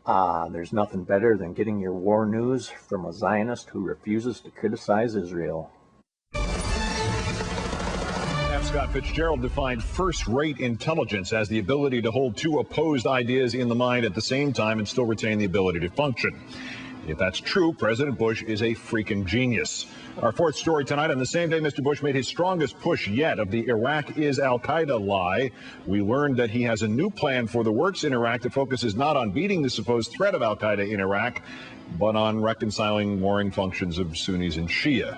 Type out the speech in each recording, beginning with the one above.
There's nothing better than getting your war news from a Zionist who refuses to criticize Israel. Scott Fitzgerald defined first-rate intelligence as the ability to hold two opposed ideas in the mind at the same time and still retain the ability to function. If that's true, President Bush is a freaking genius. Our fourth story tonight, on the same day Mr. Bush made his strongest push yet of the Iraq is al-Qaeda lie, we learned that he has a new plan for the works in Iraq that focuses not on beating the supposed threat of al-Qaeda in Iraq, but on reconciling warring functions of Sunnis and Shia.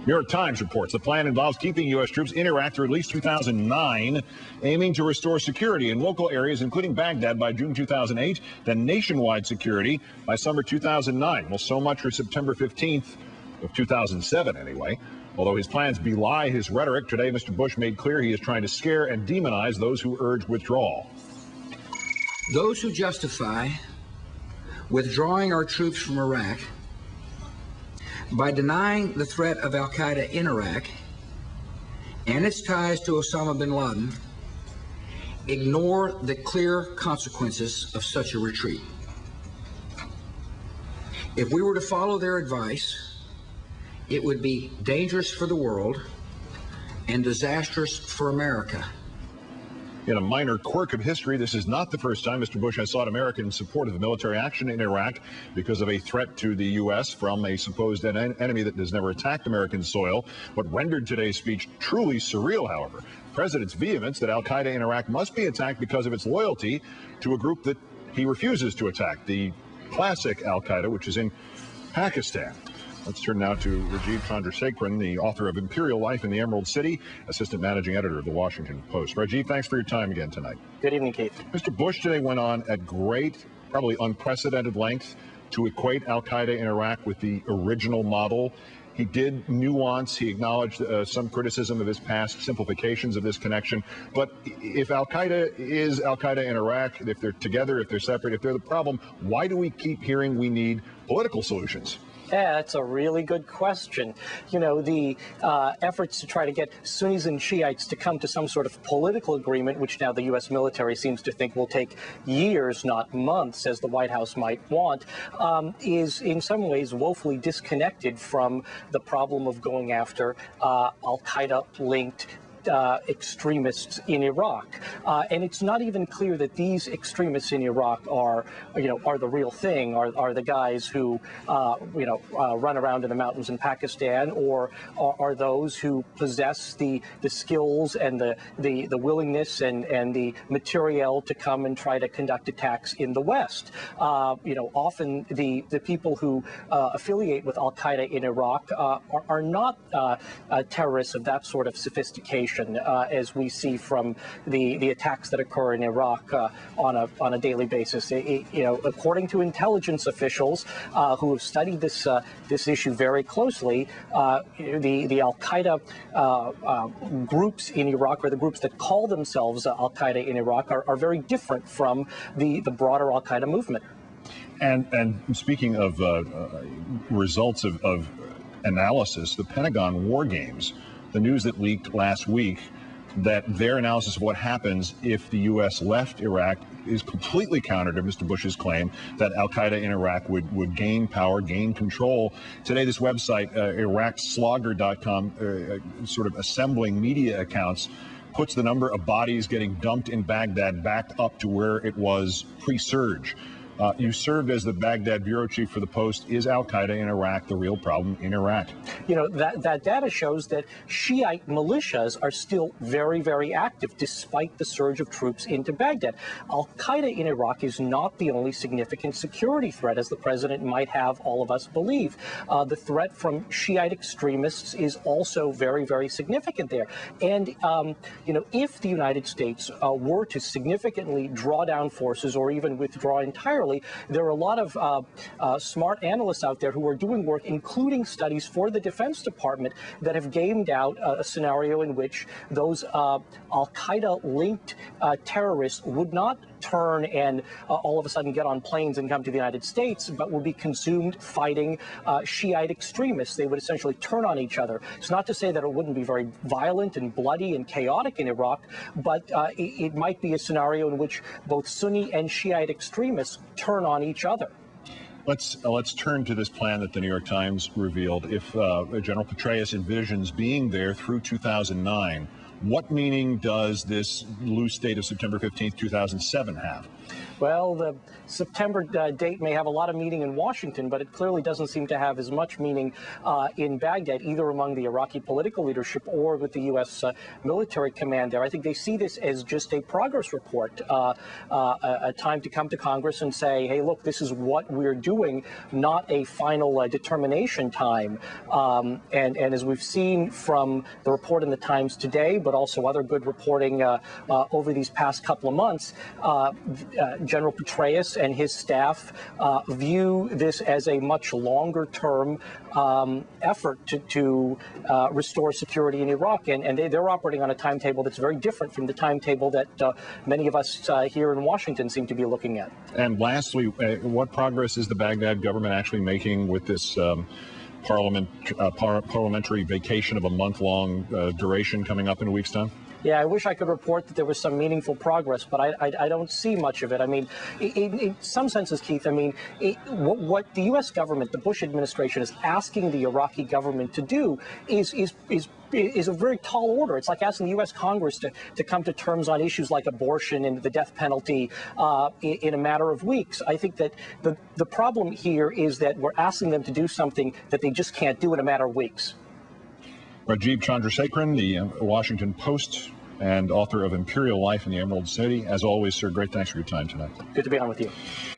New York Times reports the plan involves keeping U.S. troops in Iraq through at least 2009, aiming to restore security in local areas, including Baghdad, by June 2008, then nationwide security by summer 2009. Well, so much for September 15th of 2007, anyway. Although his plans belie his rhetoric, today Mr. Bush made clear he is trying to scare and demonize those who urge withdrawal. Those who justify withdrawing our troops from Iraq by denying the threat of al-Qaeda in Iraq and its ties to Osama bin Laden ignore the clear consequences of such a retreat. If we were to follow their advice, it would be dangerous for the world and disastrous for America. In a minor quirk of history, this is not the first time Mr. Bush has sought American support of the military action in Iraq because of a threat to the U.S. from a supposed enemy that has never attacked American soil. What rendered today's speech truly surreal, however, the president's vehemence that al-Qaeda in Iraq must be attacked because of its loyalty to a group that he refuses to attack, the classic al-Qaeda, which is in Pakistan. Let's turn now to Rajiv Chandrasekaran, the author of Imperial Life in the Emerald City, assistant managing editor of the Washington Post. Rajiv, thanks for your time again tonight. Good evening, Keith. Mr. Bush today went on at great, probably unprecedented length to equate al-Qaeda in Iraq with the original model. He did nuance, he acknowledged some criticism of his past simplifications of this connection. But if al-Qaeda is al-Qaeda in Iraq, if they're together, if they're separate, if they're the problem, why do we keep hearing we need political solutions? Yeah, that's a really good question. You know, the efforts to try to get Sunnis and Shiites to come to some sort of political agreement, which now the U.S. military seems to think will take years, not months, as the White House might want, is in some ways woefully disconnected from the problem of going after al-Qaeda-linked extremists in Iraq, and it's not even clear that these extremists in Iraq are the real thing, are the guys who run around in the mountains in Pakistan, or are those who possess the skills and the willingness and the materiel to come and try to conduct attacks in the West. Often the people who affiliate with Al-Qaeda in Iraq are not terrorists of that sort of sophistication. As we see from the attacks that occur in Iraq on a daily basis. According to intelligence officials who have studied this issue very closely, the Al-Qaeda groups in Iraq, or the groups that call themselves Al-Qaeda in Iraq, are very different from the broader Al-Qaeda movement. And speaking of results of analysis, the Pentagon War Games, the news that leaked last week, that their analysis of what happens if the U.S. left Iraq is completely counter to Mr. Bush's claim that al-Qaeda in Iraq would gain power, gain control. Today, this website, IraqSlogger.com, sort of assembling media accounts, puts the number of bodies getting dumped in Baghdad back up to where it was pre-surge. You served as the Baghdad bureau chief for the Post. Is al-Qaeda in Iraq the real problem in Iraq? That data shows that Shiite militias are still very, very active despite the surge of troops into Baghdad. Al-Qaeda in Iraq is not the only significant security threat, as the president might have all of us believe. The threat from Shiite extremists is also very, very significant there. And, if the United States were to significantly draw down forces or even withdraw entirely, there are a lot of smart analysts out there who are doing work, including studies for the Defense Department, that have gamed out a scenario in which those al-Qaeda-linked terrorists would not turn and all of a sudden get on planes and come to the United States, but will be consumed fighting Shiite extremists. They would essentially turn on each other. It's not to say that it wouldn't be very violent and bloody and chaotic in Iraq, but it might be a scenario in which both Sunni and Shiite extremists turn on each other. Let's turn to this plan that the New York Times revealed. If General Petraeus envisions being there through 2009, what meaning does this loose date of September 15th, 2007 have? Well, the September date may have a lot of meaning in Washington, but it clearly doesn't seem to have as much meaning in Baghdad, either among the Iraqi political leadership or with the U.S. Military command there. I think they see this as just a progress report, a time to come to Congress and say, hey, look, this is what we're doing, not a final determination time. And as we've seen from the report in the Times today, but also other good reporting over these past couple of months, General Petraeus and his staff view this as a much longer-term effort to restore security in Iraq, and they're operating on a timetable that's very different from the timetable that many of us here in Washington seem to be looking at. And lastly, what progress is the Baghdad government actually making with this parliamentary vacation of a month-long duration coming up in a week's time? Yeah, I wish I could report that there was some meaningful progress, but I don't see much of it. I mean, in some senses, Keith, I mean, what the U.S. government, the Bush administration, is asking the Iraqi government to do is a very tall order. It's like asking the U.S. Congress to come to terms on issues like abortion and the death penalty in a matter of weeks. I think that the problem here is that we're asking them to do something that they just can't do in a matter of weeks. Rajiv Chandrasekaran, the Washington Post and author of Imperial Life in the Emerald City. As always, sir, great thanks for your time tonight. Good to be on with you.